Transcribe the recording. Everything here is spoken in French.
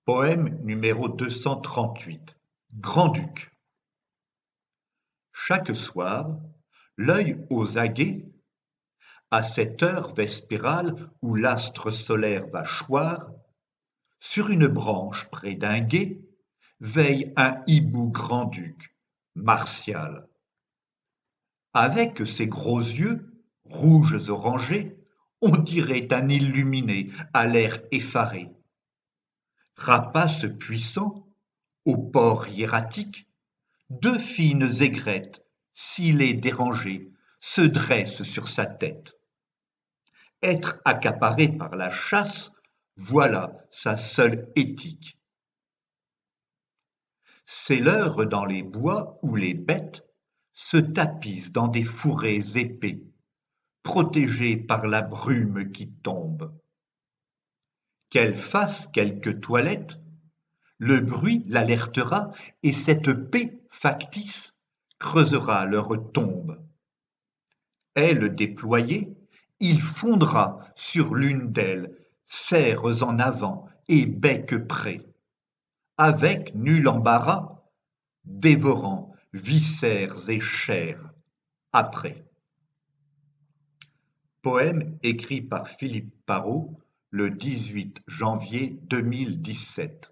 Poème numéro 238. Grand-duc. Chaque soir, l'œil aux aguets, à cette heure vespérale où l'astre solaire va choir, sur une branche près d'un gué, veille un hibou grand-duc, martial. Avec ses gros yeux, rouges orangés, on dirait un illuminé à l'air effaré. Rapace puissant, au port hiératique, deux fines aigrettes, cils dérangées, se dressent sur sa tête. Être accaparé par la chasse, voilà sa seule éthique. C'est l'heure dans les bois où les bêtes se tapissent dans des fourrés épais, protégés par la brume qui tombe. Qu'elles fassent quelque toilette, le bruit l'alertera et cette paix factice creusera leur tombe. Ailes déployées, il fondra sur l'une d'elles, serres en avant et bec prêt, avec nul embarras, dévorant viscères et chair après. Poème écrit par Philippe Parrot le 18 janvier 2017.